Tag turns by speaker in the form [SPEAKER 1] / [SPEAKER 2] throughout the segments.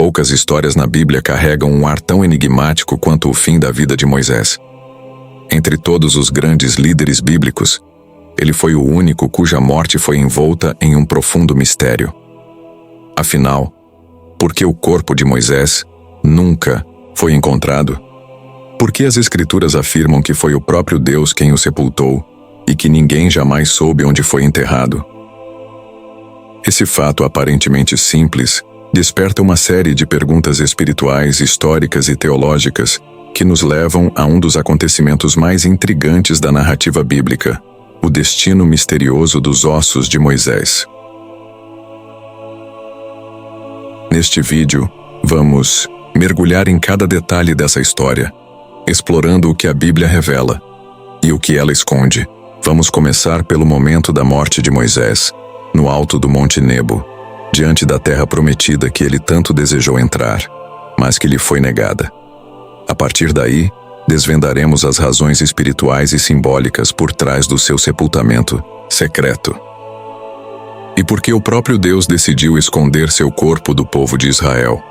[SPEAKER 1] Poucas histórias na Bíblia carregam um ar tão enigmático quanto o fim da vida de Moisés. Entre todos os grandes líderes bíblicos, ele foi o único cuja morte foi envolta em um profundo mistério. Afinal, por que o corpo de Moisés nunca foi encontrado? Por que as Escrituras afirmam que foi o próprio Deus quem o sepultou e que ninguém jamais soube onde foi enterrado? Esse fato aparentemente simples desperta uma série de perguntas espirituais, históricas e teológicas que nos levam a um dos acontecimentos mais intrigantes da narrativa bíblica: o destino misterioso dos ossos de Moisés. Neste vídeo, vamos mergulhar em cada detalhe dessa história, explorando o que a Bíblia revela e o que ela esconde. Vamos começar pelo momento da morte de Moisés, no alto do Monte Nebo, diante da terra prometida que ele tanto desejou entrar, mas que lhe foi negada. A partir daí, desvendaremos as razões espirituais e simbólicas por trás do seu sepultamento secreto. E por que o próprio Deus decidiu esconder seu corpo do povo de Israel.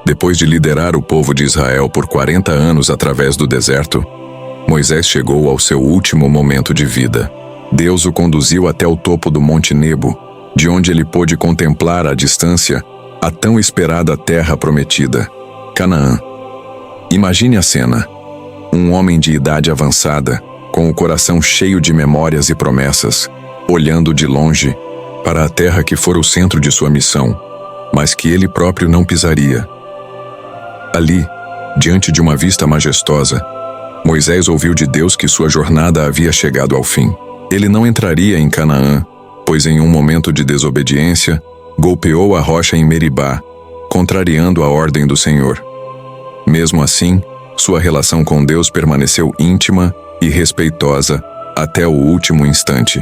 [SPEAKER 1] Depois de liderar o povo de Israel por 40 anos através do deserto, Moisés chegou ao seu último momento de vida. Deus o conduziu até o topo do Monte Nebo, de onde ele pôde contemplar à distância a tão esperada terra prometida, Canaã. Imagine a cena: um homem de idade avançada, com o coração cheio de memórias e promessas, olhando de longe para a terra que fora o centro de sua missão, mas que ele próprio não pisaria. Ali, diante de uma vista majestosa, Moisés ouviu de Deus que sua jornada havia chegado ao fim. Ele não entraria em Canaã, pois em um momento de desobediência, golpeou a rocha em Meribá, contrariando a ordem do Senhor. Mesmo assim, sua relação com Deus permaneceu íntima e respeitosa até o último instante.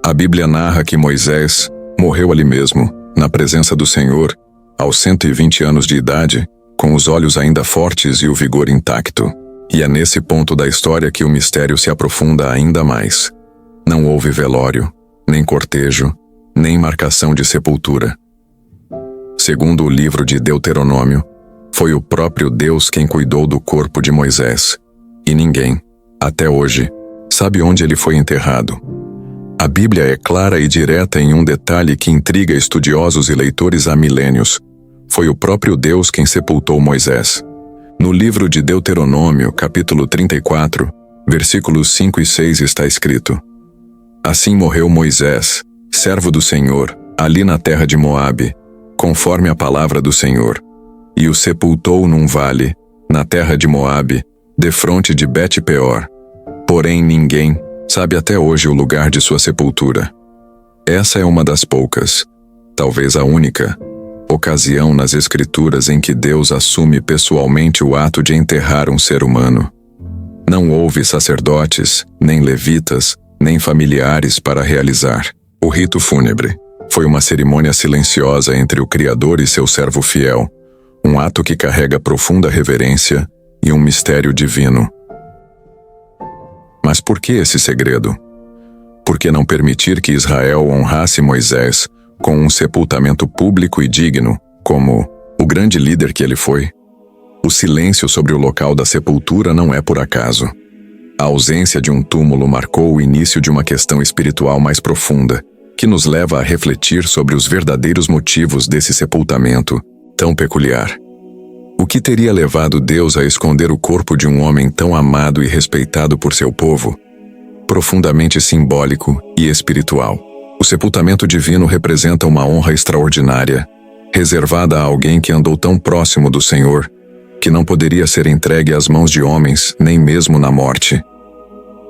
[SPEAKER 1] A Bíblia narra que Moisés morreu ali mesmo, na presença do Senhor, aos 120 anos de idade, com os olhos ainda fortes e o vigor intacto. E é nesse ponto da história que o mistério se aprofunda ainda mais. Não houve velório, nem cortejo, nem marcação de sepultura. Segundo o livro de Deuteronômio, foi o próprio Deus quem cuidou do corpo de Moisés. E ninguém, até hoje, sabe onde ele foi enterrado. A Bíblia é clara e direta em um detalhe que intriga estudiosos e leitores há milênios. Foi o próprio Deus quem sepultou Moisés. No livro de Deuteronômio, capítulo 34, versículos 5 e 6 está escrito: Assim morreu Moisés, servo do Senhor, ali na terra de Moabe, conforme a palavra do Senhor, e o sepultou num vale, na terra de Moabe, defronte de Bet-peor. Porém ninguém sabe até hoje o lugar de sua sepultura. Essa é uma das poucas, talvez a única, ocasião nas Escrituras em que Deus assume pessoalmente o ato de enterrar um ser humano. Não houve sacerdotes, nem levitas, nem familiares para realizar. O rito fúnebre foi uma cerimônia silenciosa entre o Criador e seu servo fiel, um ato que carrega profunda reverência e um mistério divino. Mas por que esse segredo? Por que não permitir que Israel honrasse Moisés com um sepultamento público e digno, como o grande líder que ele foi? O silêncio sobre o local da sepultura não é por acaso. A ausência de um túmulo marcou o início de uma questão espiritual mais profunda, que nos leva a refletir sobre os verdadeiros motivos desse sepultamento tão peculiar. O que teria levado Deus a esconder o corpo de um homem tão amado e respeitado por seu povo? Profundamente simbólico e espiritual. O sepultamento divino representa uma honra extraordinária, reservada a alguém que andou tão próximo do Senhor, que não poderia ser entregue às mãos de homens, nem mesmo na morte.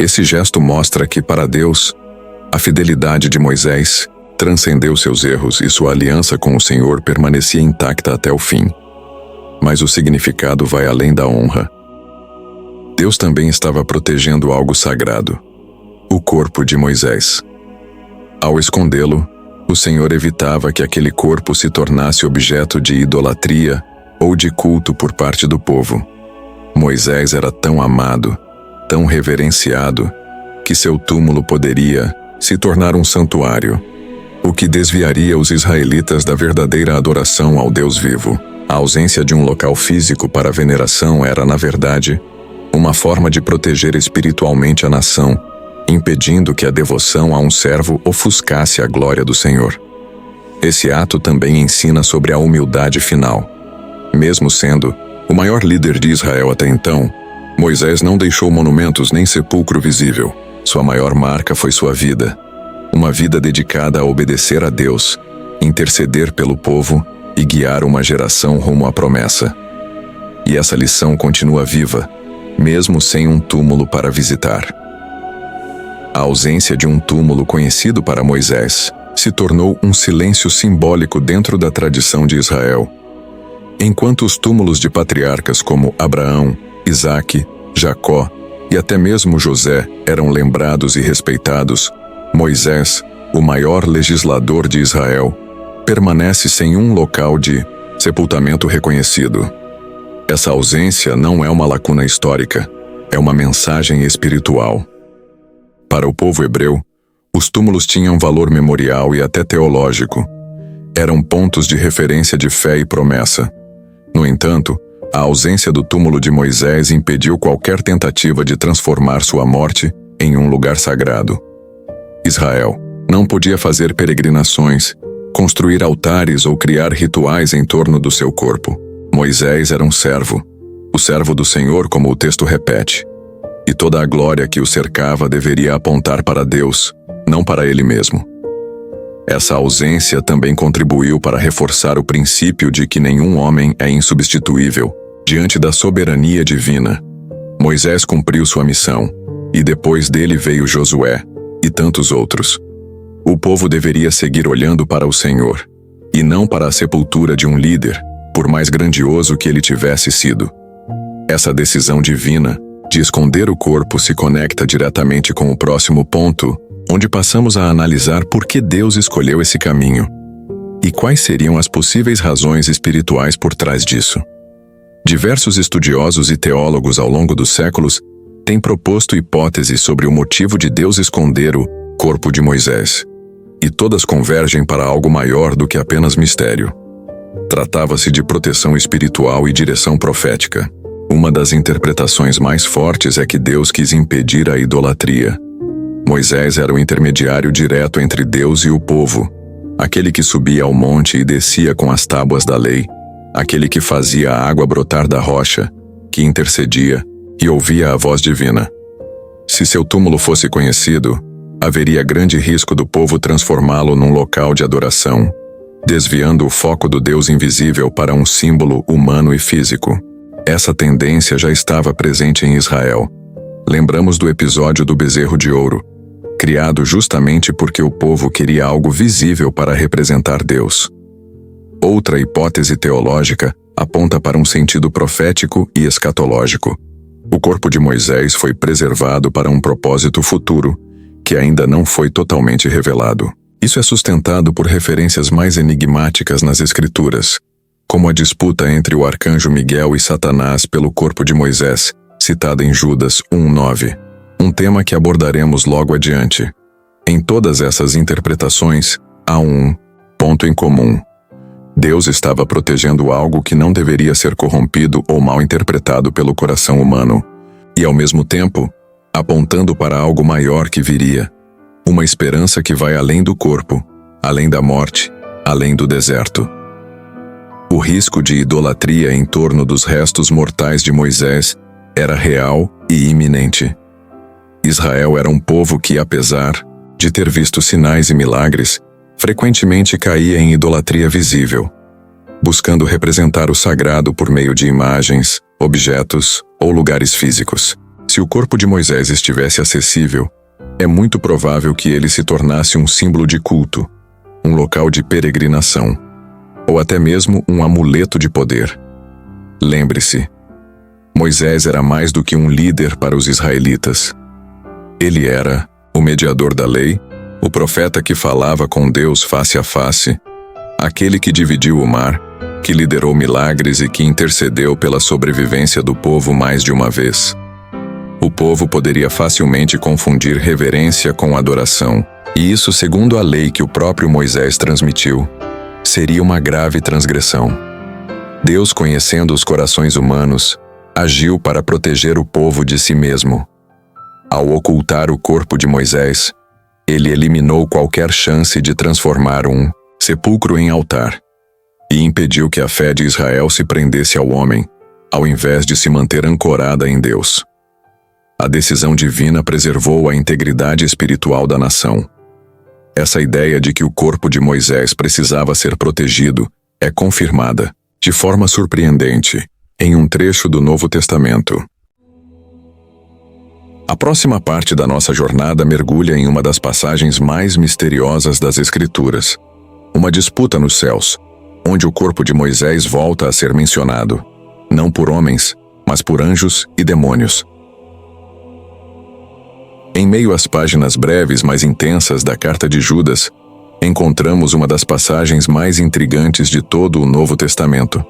[SPEAKER 1] Esse gesto mostra que, para Deus, a fidelidade de Moisés transcendeu seus erros e sua aliança com o Senhor permanecia intacta até o fim. Mas o significado vai além da honra. Deus também estava protegendo algo sagrado: o corpo de Moisés. Ao escondê-lo, o Senhor evitava que aquele corpo se tornasse objeto de idolatria ou de culto por parte do povo. Moisés era tão amado, tão reverenciado, que seu túmulo poderia se tornar um santuário, o que desviaria os israelitas da verdadeira adoração ao Deus vivo. A ausência de um local físico para a veneração era, na verdade, uma forma de proteger espiritualmente a nação, impedindo que a devoção a um servo ofuscasse a glória do Senhor. Esse ato também ensina sobre a humildade final. Mesmo sendo o maior líder de Israel até então, Moisés não deixou monumentos nem sepulcro visível. Sua maior marca foi sua vida. Uma vida dedicada a obedecer a Deus, interceder pelo povo e guiar uma geração rumo à promessa. E essa lição continua viva, mesmo sem um túmulo para visitar. A ausência de um túmulo conhecido para Moisés se tornou um silêncio simbólico dentro da tradição de Israel. Enquanto os túmulos de patriarcas como Abraão, Isaque, Jacó e até mesmo José eram lembrados e respeitados, Moisés, o maior legislador de Israel, permanece sem um local de sepultamento reconhecido. Essa ausência não é uma lacuna histórica, é uma mensagem espiritual. Para o povo hebreu, os túmulos tinham valor memorial e até teológico. Eram pontos de referência de fé e promessa. No entanto, a ausência do túmulo de Moisés impediu qualquer tentativa de transformar sua morte em um lugar sagrado. Israel não podia fazer peregrinações, construir altares ou criar rituais em torno do seu corpo. Moisés era um servo, o servo do Senhor, como o texto repete. E toda a glória que o cercava deveria apontar para Deus, não para ele mesmo. Essa ausência também contribuiu para reforçar o princípio de que nenhum homem é insubstituível diante da soberania divina. Moisés cumpriu sua missão, e depois dele veio Josué, e tantos outros. O povo deveria seguir olhando para o Senhor, e não para a sepultura de um líder, por mais grandioso que ele tivesse sido. Essa decisão divina de esconder o corpo se conecta diretamente com o próximo ponto, onde passamos a analisar por que Deus escolheu esse caminho e quais seriam as possíveis razões espirituais por trás disso. Diversos estudiosos e teólogos ao longo dos séculos têm proposto hipóteses sobre o motivo de Deus esconder o corpo de Moisés, e todas convergem para algo maior do que apenas mistério. Tratava-se de proteção espiritual e direção profética. Uma das interpretações mais fortes é que Deus quis impedir a idolatria. Moisés era o intermediário direto entre Deus e o povo, aquele que subia ao monte e descia com as tábuas da lei, aquele que fazia a água brotar da rocha, que intercedia e ouvia a voz divina. Se seu túmulo fosse conhecido, haveria grande risco do povo transformá-lo num local de adoração, desviando o foco do Deus invisível para um símbolo humano e físico. Essa tendência já estava presente em Israel. Lembramos do episódio do bezerro de ouro, criado justamente porque o povo queria algo visível para representar Deus. Outra hipótese teológica aponta para um sentido profético e escatológico. O corpo de Moisés foi preservado para um propósito futuro, que ainda não foi totalmente revelado. Isso é sustentado por referências mais enigmáticas nas Escrituras, como a disputa entre o arcanjo Miguel e Satanás pelo corpo de Moisés, citada em Judas 1:9, um tema que abordaremos logo adiante. Em todas essas interpretações, há um ponto em comum. Deus estava protegendo algo que não deveria ser corrompido ou mal interpretado pelo coração humano, e ao mesmo tempo, apontando para algo maior que viria, uma esperança que vai além do corpo, além da morte, além do deserto. O risco de idolatria em torno dos restos mortais de Moisés era real e iminente. Israel era um povo que, apesar de ter visto sinais e milagres, frequentemente caía em idolatria visível, buscando representar o sagrado por meio de imagens, objetos ou lugares físicos. Se o corpo de Moisés estivesse acessível, é muito provável que ele se tornasse um símbolo de culto, um local de peregrinação, ou até mesmo um amuleto de poder. Lembre-se, Moisés era mais do que um líder para os israelitas. Ele era o mediador da lei, o profeta que falava com Deus face a face, aquele que dividiu o mar, que liderou milagres e que intercedeu pela sobrevivência do povo mais de uma vez. O povo poderia facilmente confundir reverência com adoração, E isso, segundo a lei que o próprio Moisés transmitiu, seria uma grave transgressão. Deus, conhecendo os corações humanos, agiu para proteger o povo de si mesmo. Ao ocultar o corpo de Moisés, ele eliminou qualquer chance de transformar um sepulcro em altar e impediu que a fé de Israel se prendesse ao homem, ao invés de se manter ancorada em Deus. A decisão divina preservou a integridade espiritual da nação. Essa ideia de que o corpo de Moisés precisava ser protegido é confirmada, de forma surpreendente, em um trecho do Novo Testamento. A próxima parte da nossa jornada mergulha em uma das passagens mais misteriosas das Escrituras, uma disputa nos céus, onde o corpo de Moisés volta a ser mencionado, não por homens, mas por anjos e demônios. Em meio às páginas breves mais intensas da Carta de Judas, encontramos uma das passagens mais intrigantes de todo o Novo Testamento.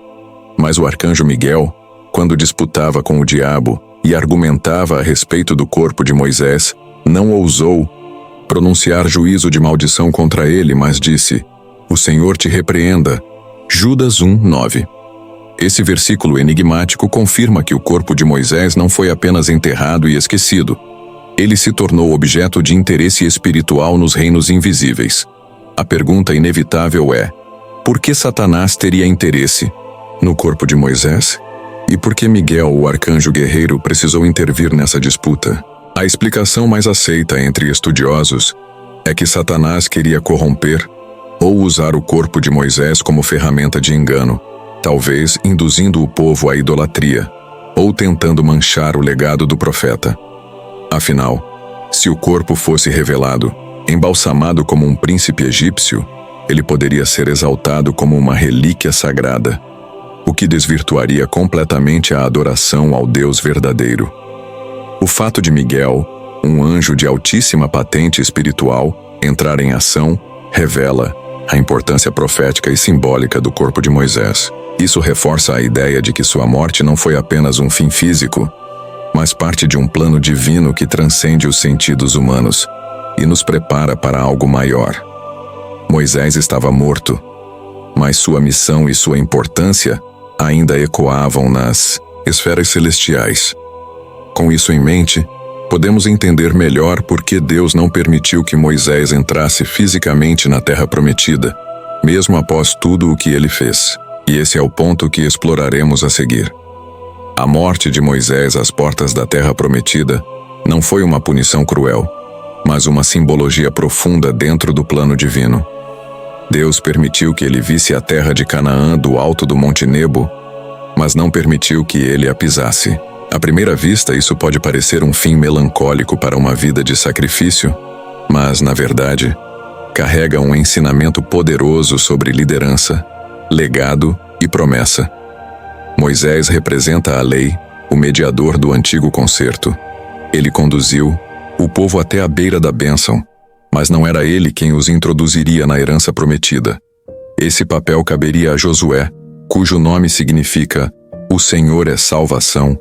[SPEAKER 1] Mas o arcanjo Miguel, quando disputava com o diabo e argumentava a respeito do corpo de Moisés, não ousou pronunciar juízo de maldição contra ele, mas disse: "O Senhor te repreenda." Judas 1:9. Esse versículo enigmático confirma que o corpo de Moisés não foi apenas enterrado e esquecido. Ele se tornou objeto de interesse espiritual nos reinos invisíveis. A pergunta inevitável é: por que Satanás teria interesse no corpo de Moisés? E por que Miguel, o arcanjo guerreiro, precisou intervir nessa disputa? A explicação mais aceita entre estudiosos é que Satanás queria corromper ou usar o corpo de Moisés como ferramenta de engano, talvez induzindo o povo à idolatria, ou tentando manchar o legado do profeta. Afinal, se o corpo fosse revelado, embalsamado como um príncipe egípcio, ele poderia ser exaltado como uma relíquia sagrada, o que desvirtuaria completamente a adoração ao Deus verdadeiro. O fato de Miguel, um anjo de altíssima patente espiritual, entrar em ação, revela a importância profética e simbólica do corpo de Moisés. Isso reforça a ideia de que sua morte não foi apenas um fim físico, mas parte de um plano divino que transcende os sentidos humanos e nos prepara para algo maior. Moisés estava morto, mas sua missão e sua importância ainda ecoavam nas esferas celestiais. Com isso em mente, podemos entender melhor por que Deus não permitiu que Moisés entrasse fisicamente na Terra Prometida, mesmo após tudo o que ele fez. E esse é o ponto que exploraremos a seguir. A morte de Moisés às portas da Terra Prometida não foi uma punição cruel, mas uma simbologia profunda dentro do plano divino. Deus permitiu que ele visse a terra de Canaã do alto do Monte Nebo, mas não permitiu que ele a pisasse. À primeira vista, isso pode parecer um fim melancólico para uma vida de sacrifício, mas, na verdade, carrega um ensinamento poderoso sobre liderança, legado e promessa. Moisés representa a lei, o mediador do antigo concerto. Ele conduziu o povo até a beira da bênção, mas não era ele quem os introduziria na herança prometida. Esse papel caberia a Josué, cujo nome significa "O Senhor é salvação",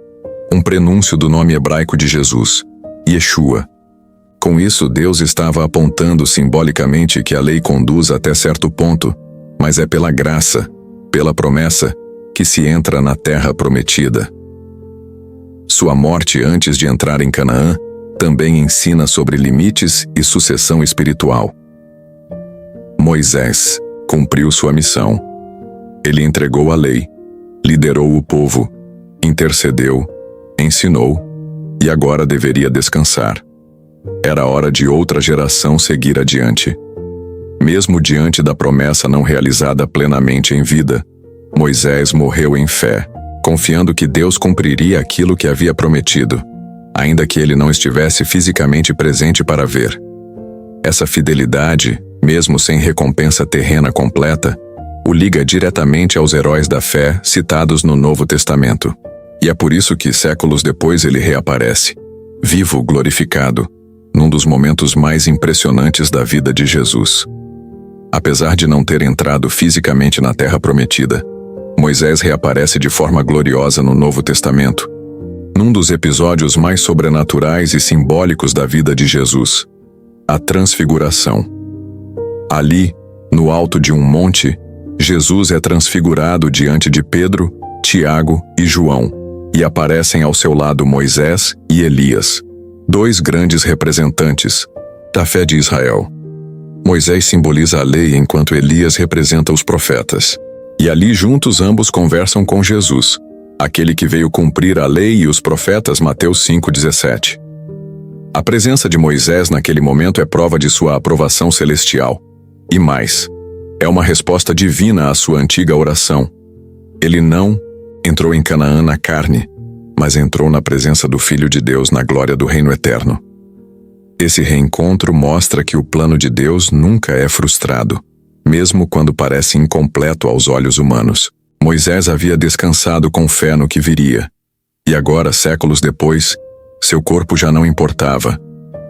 [SPEAKER 1] um prenúncio do nome hebraico de Jesus, Yeshua. Com isso, Deus estava apontando simbolicamente que a lei conduz até certo ponto, mas é pela graça, pela promessa, que se entra na terra prometida. Sua morte antes de entrar em Canaã também ensina sobre limites e sucessão espiritual. Moisés cumpriu sua missão. Ele entregou a lei, liderou o povo, intercedeu, ensinou e agora deveria descansar. Era hora de outra geração seguir adiante. Mesmo diante da promessa não realizada plenamente em vida, Moisés morreu em fé, confiando que Deus cumpriria aquilo que havia prometido, ainda que ele não estivesse fisicamente presente para ver. Essa fidelidade, mesmo sem recompensa terrena completa, o liga diretamente aos heróis da fé citados no Novo Testamento. E é por isso que, séculos depois, ele reaparece, vivo, glorificado, num dos momentos mais impressionantes da vida de Jesus. Apesar de não ter entrado fisicamente na Terra Prometida, Moisés reaparece de forma gloriosa no Novo Testamento, num dos episódios mais sobrenaturais e simbólicos da vida de Jesus, a Transfiguração. Ali, no alto de um monte, Jesus é transfigurado diante de Pedro, Tiago e João, e aparecem ao seu lado Moisés e Elias, dois grandes representantes da fé de Israel. Moisés simboliza a lei enquanto Elias representa os profetas. E ali juntos ambos conversam com Jesus, aquele que veio cumprir a lei e os profetas, Mateus 5,17. A presença de Moisés naquele momento é prova de sua aprovação celestial. E mais, é uma resposta divina à sua antiga oração. Ele não entrou em Canaã na carne, mas entrou na presença do Filho de Deus na glória do reino eterno. Esse reencontro mostra que o plano de Deus nunca é frustrado, mesmo quando parece incompleto aos olhos humanos. Moisés havia descansado com fé no que viria. E agora, séculos depois, seu corpo já não importava.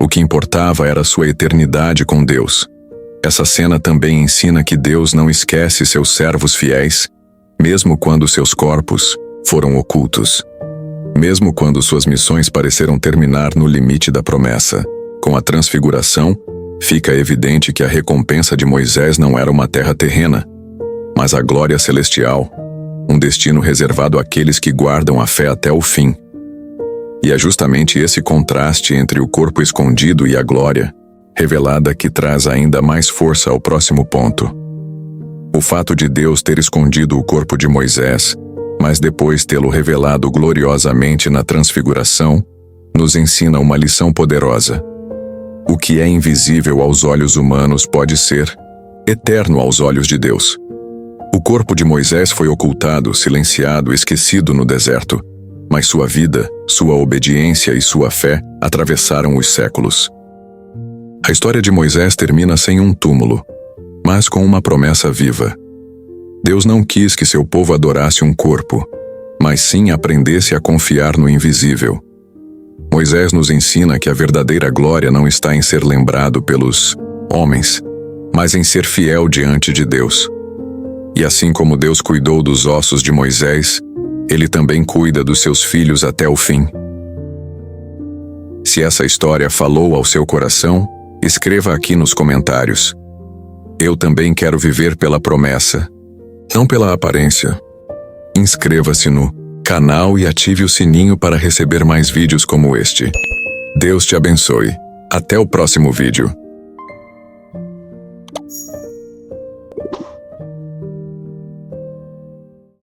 [SPEAKER 1] O que importava era sua eternidade com Deus. Essa cena também ensina que Deus não esquece seus servos fiéis, mesmo quando seus corpos foram ocultos. Mesmo quando suas missões pareceram terminar no limite da promessa. Com a transfiguração, fica evidente que a recompensa de Moisés não era uma terra terrena, mas a glória celestial, um destino reservado àqueles que guardam a fé até o fim. E é justamente esse contraste entre o corpo escondido e a glória revelada que traz ainda mais força ao próximo ponto. O fato de Deus ter escondido o corpo de Moisés, mas depois tê-lo revelado gloriosamente na transfiguração, nos ensina uma lição poderosa. O que é invisível aos olhos humanos pode ser eterno aos olhos de Deus. O corpo de Moisés foi ocultado, silenciado, esquecido no deserto, mas sua vida, sua obediência e sua fé atravessaram os séculos. A história de Moisés termina sem um túmulo, mas com uma promessa viva. Deus não quis que seu povo adorasse um corpo, mas sim aprendesse a confiar no invisível. Moisés nos ensina que a verdadeira glória não está em ser lembrado pelos homens, mas em ser fiel diante de Deus. E assim como Deus cuidou dos ossos de Moisés, Ele também cuida dos seus filhos até o fim. Se essa história falou ao seu coração, escreva aqui nos comentários. Eu também quero viver pela promessa, não pela aparência. Inscreva-se no canal e ative o sininho para receber mais vídeos como este. Deus te abençoe. Até o próximo vídeo.